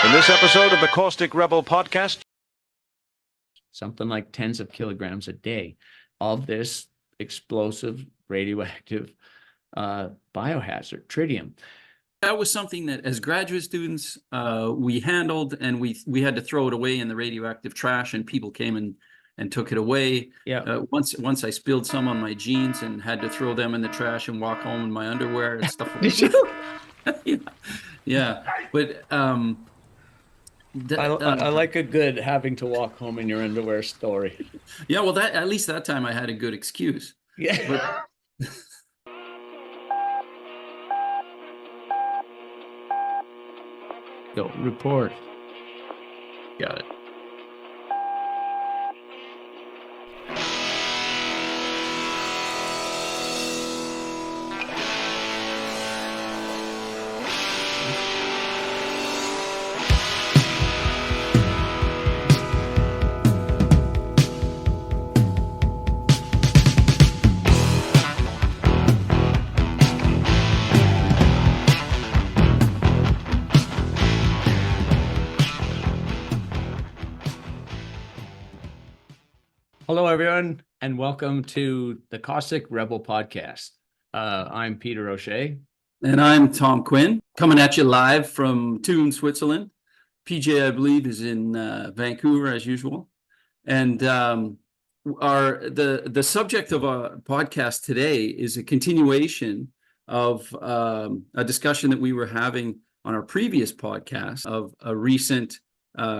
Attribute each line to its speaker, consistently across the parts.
Speaker 1: In this episode of the Caustic Rebel podcast,
Speaker 2: something like tens of kilograms a day of this explosive radioactive biohazard, tritium.
Speaker 3: That was something that as graduate students we handled, and we had to throw it away in the radioactive trash, and people came and took it away.
Speaker 2: Yeah.
Speaker 3: Once I spilled some on my jeans and had to throw them in the trash and walk home in my underwear and stuff like
Speaker 2: Did you?
Speaker 3: yeah. But
Speaker 2: I like a good having to walk home in your underwear story.
Speaker 3: yeah, well, that at least that time I had a good excuse.
Speaker 2: Yeah. Go report.
Speaker 3: Got it.
Speaker 2: Hello, everyone, and welcome to the Caustic Rebel podcast. I'm Peter O'Shea.
Speaker 3: And I'm Tom Quinn, coming at you live from Thun, Switzerland. PJ, I believe, is in Vancouver as usual. And the subject of our podcast today is a continuation of a discussion that we were having on our previous podcast of a recent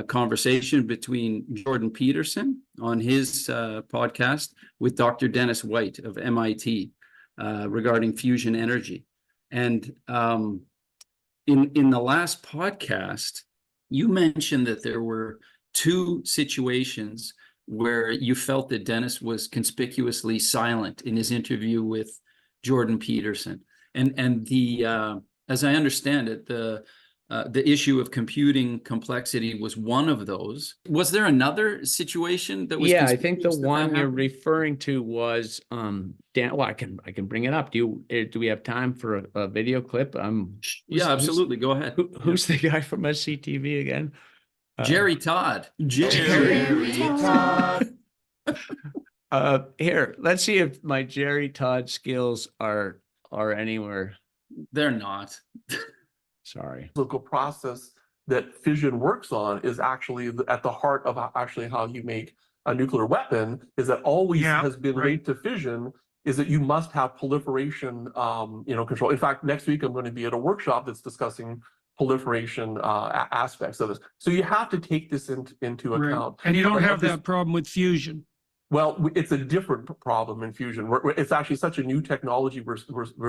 Speaker 3: conversation between Jordan Peterson on his podcast with Dr. Dennis Whyte of MIT regarding fusion energy. And in the last podcast, you mentioned that there were two situations where you felt that Dennis was conspicuously silent in his interview with Jordan Peterson. And the as I understand it, the issue of computing complexity was one of those. Was there another situation that was?
Speaker 2: Yeah, I think the one you're referring to was Dan. Well, I can bring it up. Do we have time for a video clip?
Speaker 3: Yeah, absolutely. Go ahead.
Speaker 2: Who's the guy from SCTV again?
Speaker 3: Jerry Todd. Jerry Todd.
Speaker 2: Here, let's see if my Jerry Todd skills are anywhere.
Speaker 3: They're not.
Speaker 2: Sorry.
Speaker 4: Local process that fission works on is actually at the heart of how you make a nuclear weapon. Is that always has been linked to fission? Is that you must have proliferation, control. In fact, next week I'm going to be at a workshop that's discussing proliferation aspects of this. So you have to take this into account.
Speaker 5: And you don't have that problem with fusion.
Speaker 4: Well, it's a different problem in fusion. It's actually such a new technology. We're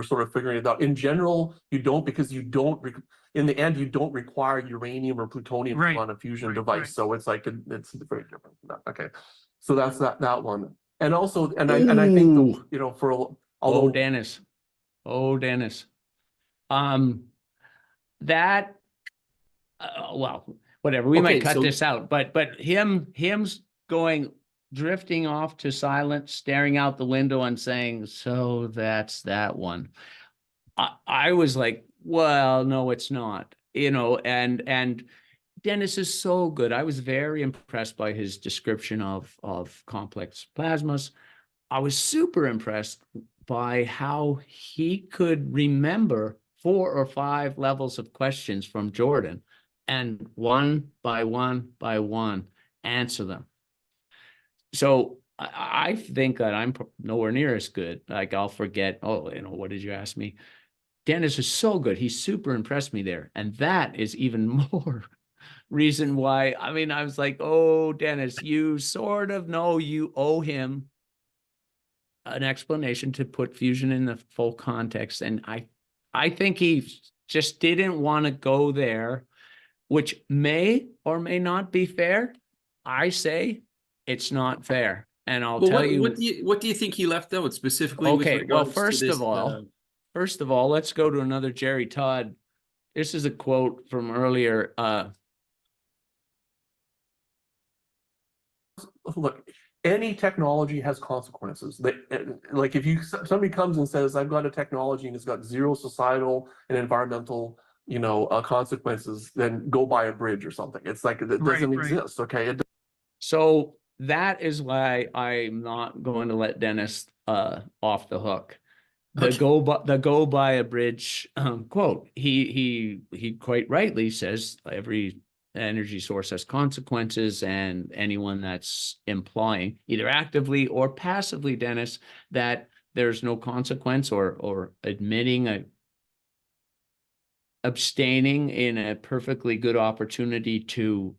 Speaker 4: sort of figuring it out. In general, you don't, because you don't. In the end, you don't require uranium or plutonium on a fusion device. So it's like it's very different. Okay, so that's that one. And also, and I think
Speaker 2: Dennis, that well, whatever. We might cut this out, but him's going. Drifting off to silence, staring out the window and saying, so that's that one. I was like, well, no, it's not, and Dennis is so good. I was very impressed by his description of complex plasmas. I was super impressed by how he could remember 4 or 5 levels of questions from Jordan and one by one answer them. So I think that I'm nowhere near as good. Like I'll forget, what did you ask me? Dennis is so good. He super impressed me there. And that is even more reason why, I was like, oh, Dennis, you sort of know you owe him an explanation to put fusion in the full context. And I think he just didn't want to go there, which may or may not be fair. I say it's not fair, and I'll tell you.
Speaker 3: What do you think he left out specifically?
Speaker 2: Okay, well, first of all, let's go to another Jerry Todd. This is a quote from earlier.
Speaker 4: Look, any technology has consequences. Like if somebody comes and says, I've got a technology and it's got zero societal and environmental consequences, then go buy a bridge or something. It's like it doesn't exist. Okay.
Speaker 2: So that is why I'm not going to let Dennis off the hook. The go buy a bridge quote. He quite rightly says every energy source has consequences, and anyone that's implying either actively or passively, Dennis, that there's no consequence or admitting abstaining in a perfectly good opportunity to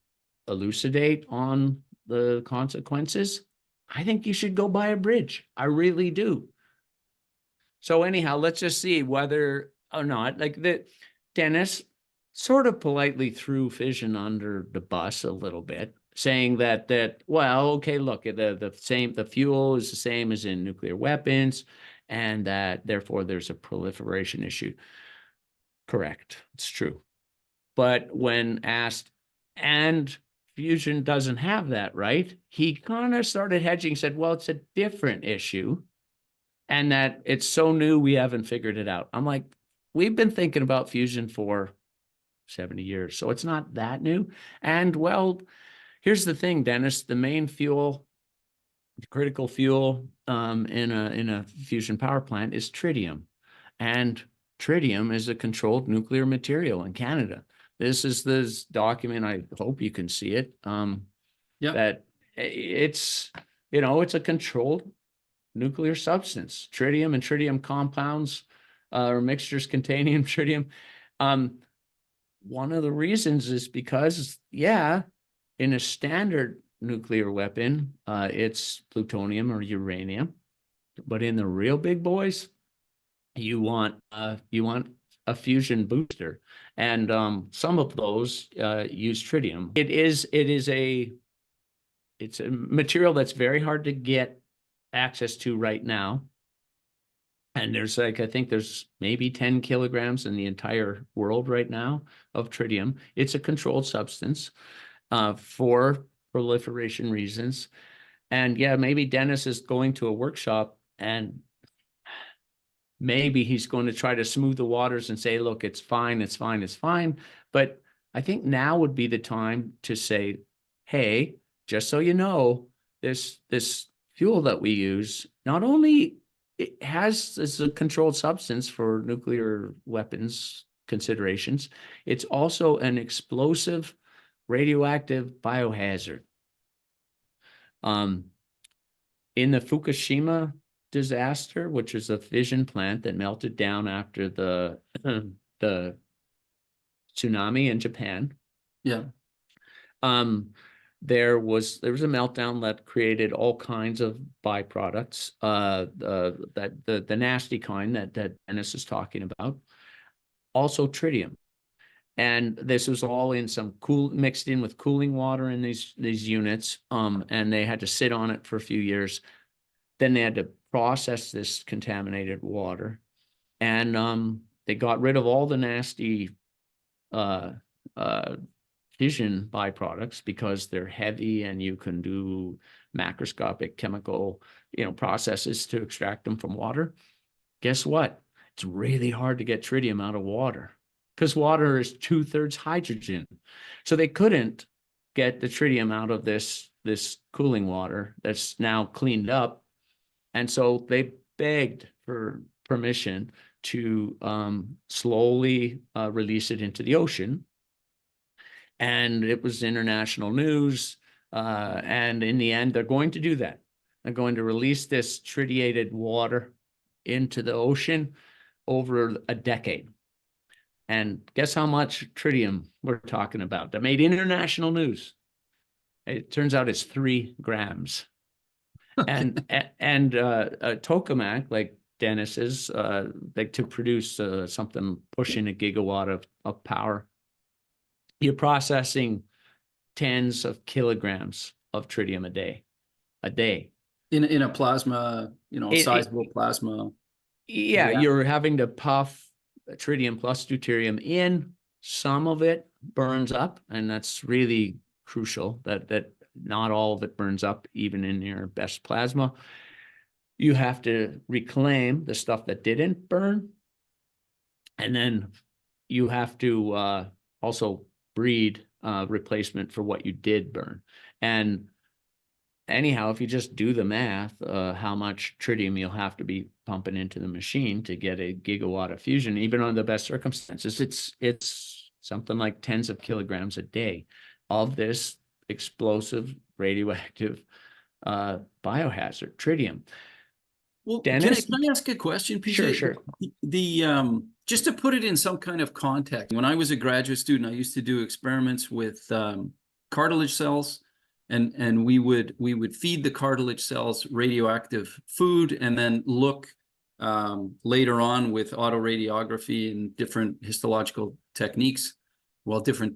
Speaker 2: elucidate on the consequences, I think you should go buy a bridge. I really do. So anyhow, let's just see whether or not, like Dennis sort of politely threw fission under the bus a little bit, saying that well, okay, look, the fuel is the same as in nuclear weapons, and that therefore there's a proliferation issue. Correct, it's true. But when asked, and fusion doesn't have that, right? He kind of started hedging, said, well, it's a different issue, and that it's so new we haven't figured it out. I'm like, we've been thinking about fusion for 70 years, so it's not that new. And well, here's the thing, Dennis, the main fuel, the critical fuel in a fusion power plant is tritium. And tritium is a controlled nuclear material in Canada. This is this document, I hope you can see it, that it's, it's a controlled nuclear substance. Tritium and tritium compounds or mixtures containing tritium. One of the reasons is because, in a standard nuclear weapon, it's plutonium or uranium. But in the real big boys, you want a fusion booster, and some of those use tritium. It's a material that's very hard to get access to right now, and there's I think there's maybe 10 kilograms in the entire world right now of tritium. It's a controlled substance for proliferation reasons, and maybe Dennis is going to a workshop and maybe he's going to try to smooth the waters and say, look, it's fine, it's fine, it's fine. But I think now would be the time to say, hey, just so you know, this fuel that we use, not only it is a controlled substance for nuclear weapons considerations, it's also an explosive radioactive biohazard. In the Fukushima disaster, which is a fission plant that melted down after the tsunami in Japan. There was a meltdown that created all kinds of byproducts, the nasty kind that Dennis is talking about, also tritium. And this was all in some mixed in with cooling water in these units, and they had to sit on it for a few years. Then they had to process this contaminated water, and they got rid of all the nasty fission byproducts because they're heavy and you can do macroscopic chemical processes to extract them from water. Guess what? It's really hard to get tritium out of water because water is 2/3 hydrogen. So they couldn't get the tritium out of this cooling water that's now cleaned up. And so they begged for permission to slowly release it into the ocean. And it was international news. And in the end, they're going to do that. They're going to release this tritiated water into the ocean over a decade. And guess how much tritium we're talking about? That made international news. It turns out it's 3 grams. And tokamak, like Dennis's, like to produce something pushing a gigawatt of power, you're processing tens of kilograms of tritium a day.
Speaker 3: In a plasma, sizable plasma.
Speaker 2: You're having to puff tritium plus deuterium in. Some of it burns up, and that's really crucial that not all of it burns up, even in your best plasma. You have to reclaim the stuff that didn't burn, and then you have to also breed replacement for what you did burn. And anyhow, if you just do the math, how much tritium you'll have to be pumping into the machine to get a gigawatt of fusion, even under the best circumstances, it's something like tens of kilograms a day of this explosive radioactive biohazard, tritium.
Speaker 3: Well,
Speaker 2: Dennis?
Speaker 3: can I ask a question, PJ?
Speaker 2: Sure.
Speaker 3: Just to put it in some kind of context, when I was a graduate student, I used to do experiments with cartilage cells, and we would feed the cartilage cells radioactive food, and then look later on with autoradiography and different histological techniques, well, different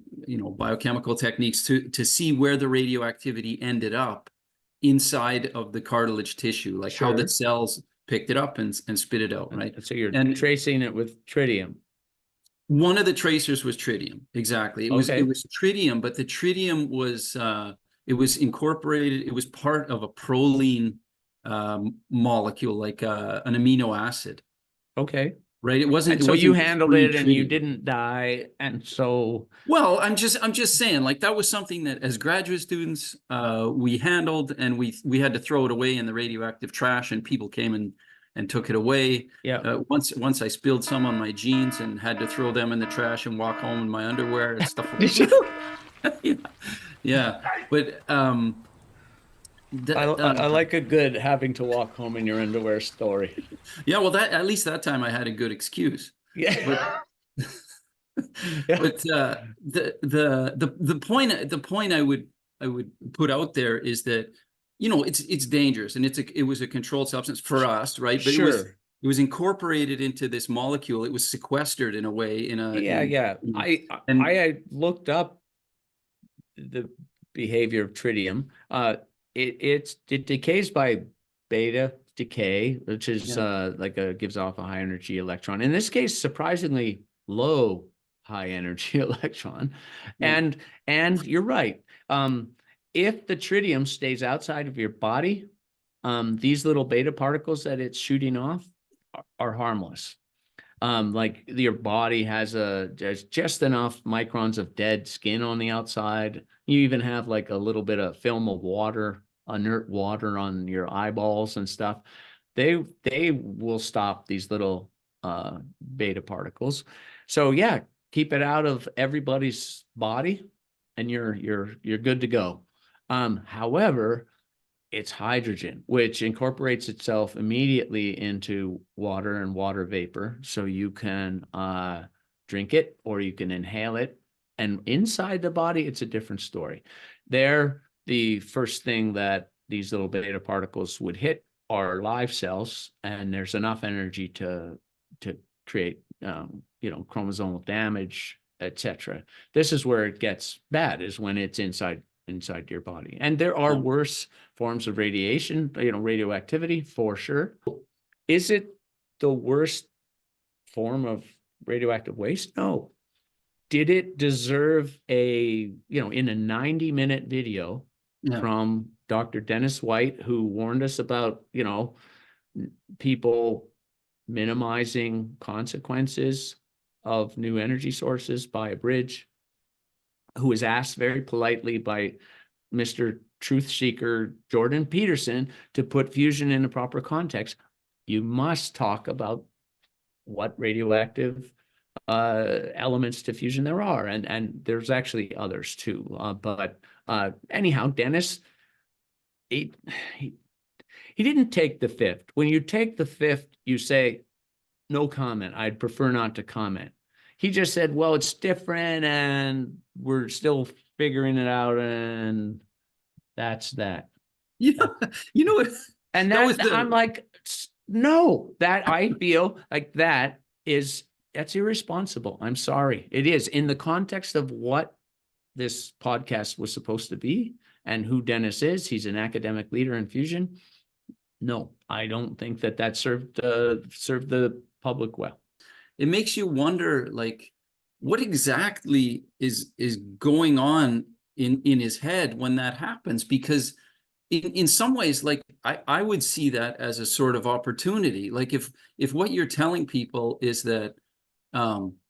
Speaker 3: biochemical techniques to see where the radioactivity ended up inside of the cartilage tissue, like how the cells picked it up and spit it out, right?
Speaker 2: So you're tracing it with tritium.
Speaker 3: One of the tracers was tritium, exactly. It was tritium, but the tritium was it was incorporated. It was part of a proline molecule, like an amino acid.
Speaker 2: Okay.
Speaker 3: Right. It wasn't.
Speaker 2: And so you handled it,
Speaker 3: tritium.
Speaker 2: and you didn't die, and so.
Speaker 3: Well, I'm just saying, like, that was something that as graduate students we handled, and we had to throw it away in the radioactive trash, and people came and took it away.
Speaker 2: Yeah.
Speaker 3: Once I spilled some on my jeans and had to throw them in the trash and walk home in my underwear and stuff like
Speaker 2: Did you?
Speaker 3: yeah. But
Speaker 2: I like a good having to walk home in your underwear story.
Speaker 3: Yeah, well, at least that time I had a good excuse.
Speaker 2: Yeah.
Speaker 3: But the point I would put out there is that it's dangerous, and it was a controlled substance for us, right? But it was incorporated into this molecule. It was sequestered in a way.
Speaker 2: I looked up the behavior of tritium. It decays by beta decay, which is gives off a high energy electron. In this case, surprisingly low high energy electron. And you're right. If the tritium stays outside of your body, these little beta particles that it's shooting off are harmless. Like your body has just enough microns of dead skin on the outside. You even have like a little bit of film of water, inert water on your eyeballs and stuff. They will stop these little beta particles. So yeah, keep it out of everybody's body, and you're good to go. However, it's hydrogen, which incorporates itself immediately into water and water vapor. So you can drink it or you can inhale it. And inside the body, it's a different story. The first thing that these little beta particles would hit are live cells, and there's enough energy to create chromosomal damage, etc. This is where it gets bad, is when it's inside your body. And there are worse forms of radiation, radioactivity for sure. Is it the worst form of radioactive waste? No. Did it deserve in a 90-minute video from Dr. Dennis Whyte, who warned us about, people minimizing consequences of new energy sources by a bridge, who was asked very politely by Mr. Truth Seeker Jordan Peterson to put fusion in a proper context? You must talk about what radioactive elements to fusion there are, and there's actually others too. But anyhow, Dennis, he didn't take the fifth. When you take the fifth, you say, no comment. I'd prefer not to comment. He just said, well, it's different and we're still figuring it out, and that's that.
Speaker 3: Yeah, you know what?
Speaker 2: And I'm like, no, that I feel like that's irresponsible. I'm sorry. It is in the context of what this podcast was supposed to be and who Dennis is. He's an academic leader in fusion. No, I don't think that served the public well.
Speaker 3: It makes you wonder, like, what exactly is going on in his head when that happens? Because in some ways, like, I would see that as a sort of opportunity. Like, if what you're telling people is that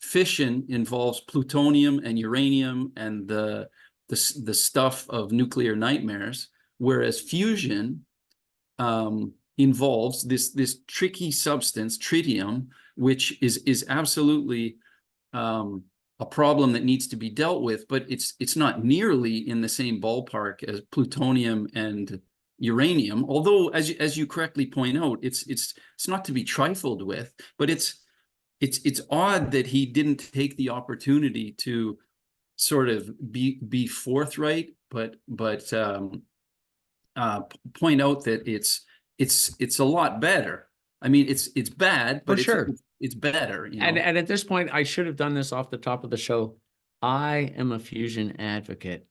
Speaker 3: fission involves plutonium and uranium and the stuff of nuclear nightmares, whereas fusion involves this tricky substance, tritium, which is absolutely a problem that needs to be dealt with, but it's not nearly in the same ballpark as plutonium and uranium. Although, as you correctly point out, it's not to be trifled with. But it's odd that he didn't take the opportunity to sort of be forthright, but point out that it's a lot better. I mean, it's bad, but it's better. You know?
Speaker 2: And at this point, I should have done this off the top of the show. I am a fusion advocate,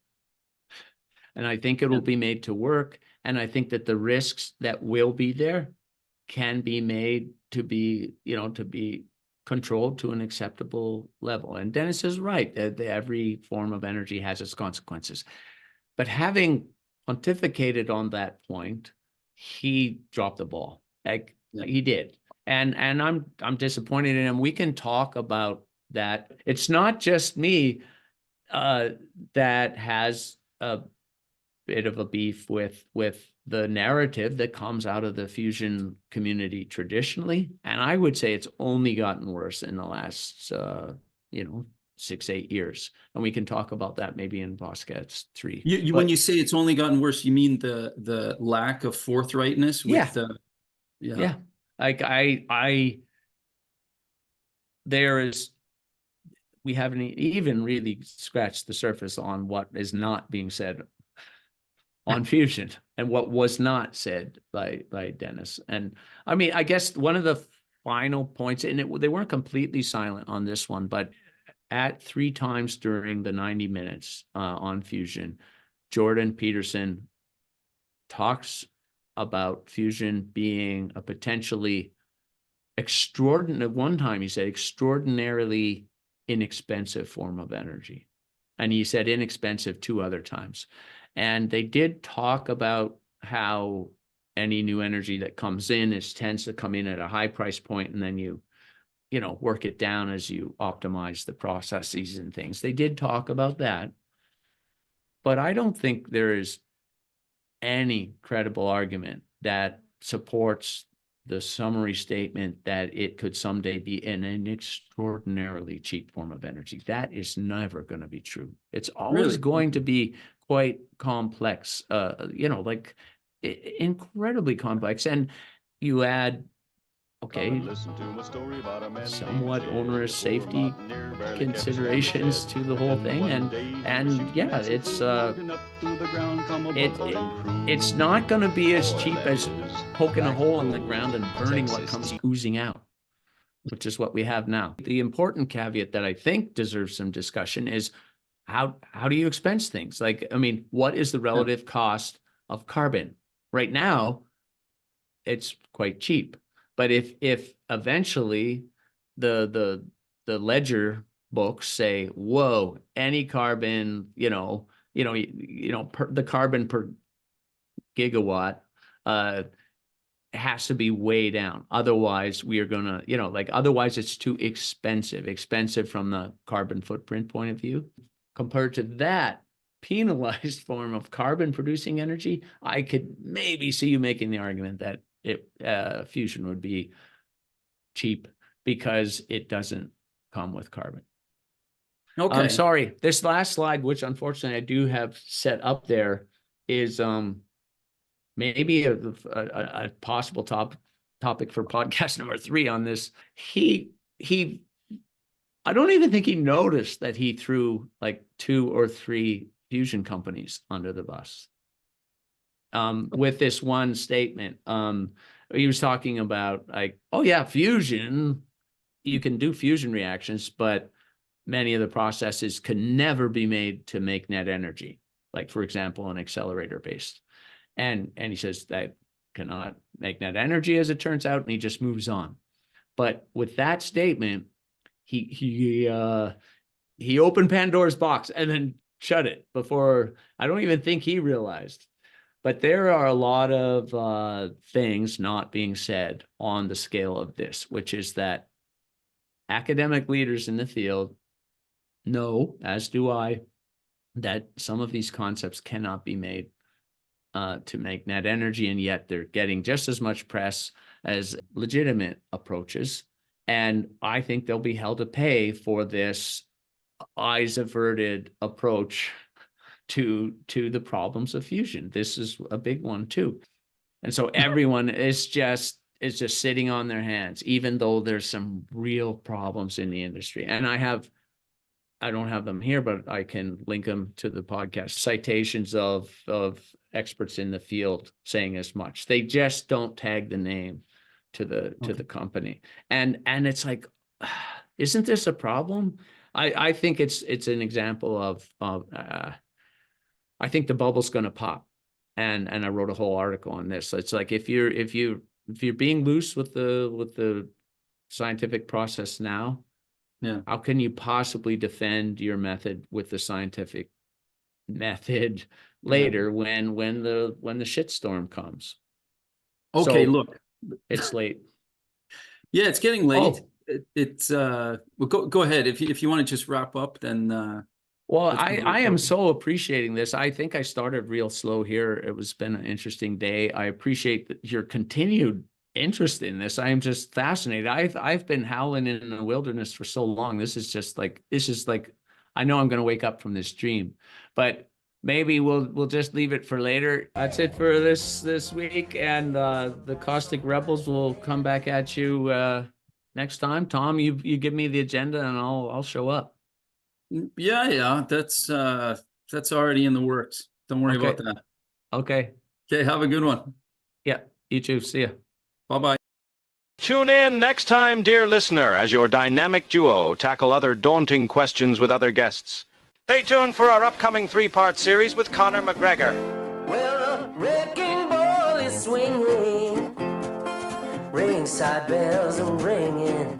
Speaker 2: and I think it will be made to work. And I think that the risks that will be there can be made to be, to be controlled to an acceptable level. And Dennis is right that every form of energy has its consequences. But having pontificated on that point, he dropped the ball. He did. And I'm disappointed in him. We can talk about that. It's not just me that has a bit of a beef with the narrative that comes out of the fusion community traditionally. And I would say it's only gotten worse in the last 6-8 years. And we can talk about that maybe in Podcast 3.
Speaker 3: When you say it's only gotten worse, you mean the lack of forthrightness with
Speaker 2: yeah. Like we haven't even really scratched the surface on what is not being said on fusion and what was not said by Dennis. And I mean, I guess one of the final points, and they weren't completely silent on this one, but at 3 times during the 90 minutes on fusion, Jordan Peterson talks about fusion being a potentially extraordinary, one time he said extraordinarily inexpensive form of energy. And he said inexpensive 2 other times. And they did talk about how any new energy that comes in tends to come in at a high price point, and then you work it down as you optimize the processes and things. They did talk about that. But I don't think there is any credible argument that supports the summary statement that it could someday be an extraordinarily cheap form of energy. That is never going to be true. It's always going to be quite complex, like incredibly complex. And you add, somewhat onerous safety considerations to the whole thing, and yeah, it's not going to be as cheap as poking a hole in the ground and burning what comes oozing out, which is what we have now. The important caveat that I think deserves some discussion is how do you expense things? Like, I mean, what is the relative cost of carbon? Right now, it's quite cheap. But if eventually the ledger books say, whoa, any carbon, the carbon per gigawatt has to be way down. Otherwise, we are gonna, otherwise it's too expensive from the carbon footprint point of view. Compared to that penalized form of carbon producing energy, I could maybe see you making the argument that fusion would be cheap because it doesn't come with carbon. Okay. I'm sorry. This last slide, which unfortunately I do have set up there, is maybe a possible topic for podcast number 3 on this. I don't even think he noticed that he threw like 2 or 3 fusion companies under the bus. With this one statement, he was talking about like, oh yeah, fusion, you can do fusion reactions, but many of the processes can never be made to make net energy. Like, for example, an accelerator based. And he says that cannot make net energy, as it turns out, and he just moves on. But with that statement, he opened Pandora's box and then shut it before, I don't even think he realized. But there are a lot of things not being said on the scale of this, which is that academic leaders in the field know, as do I, that some of these concepts cannot be made to make net energy, and yet they're getting just as much press as legitimate approaches. And I think they'll be held to pay for this eyes averted approach to the problems of fusion. This is a big one too. And so everyone is just sitting on their hands, even though there's some real problems in the industry. And I don't have them here, but I can link them to the podcast. Citations of experts in the field saying as much. They just don't tag the name to the company. And it's like, isn't this a problem? I think it's an example of I think the bubble's going to pop. And I wrote a whole article on this. So it's like if you're being loose with the scientific process now,
Speaker 3: yeah,
Speaker 2: how can you possibly defend your method with the scientific method later when the shitstorm comes?
Speaker 3: Okay,
Speaker 2: So,
Speaker 3: look,
Speaker 2: it's late.
Speaker 3: Yeah, it's getting late.
Speaker 2: Oh.
Speaker 3: It's well, go ahead if you want to just wrap up, then.
Speaker 2: Well, I am so appreciating this. I think I started real slow here. It's been an interesting day. I appreciate your continued interest in this. I am just fascinated. I've been howling in the wilderness for so long. This is like I know I'm going to wake up from this dream, but maybe we'll just leave it for later. That's it for this week, and the Caustic Rebels will come back at you next time. Tom, you give me the agenda, and I'll show up.
Speaker 3: Yeah, that's already in the works. Don't worry about that.
Speaker 2: Okay.
Speaker 3: Okay, have a good one.
Speaker 2: Yeah, you too. See ya.
Speaker 3: Bye-bye.
Speaker 1: Tune in next time, dear listener, as your dynamic duo tackle other daunting questions with other guests. Stay tuned for our upcoming 3-part series with Conor McGregor.
Speaker 6: Well, a wrecking ball is swinging, ringside bells are ringing.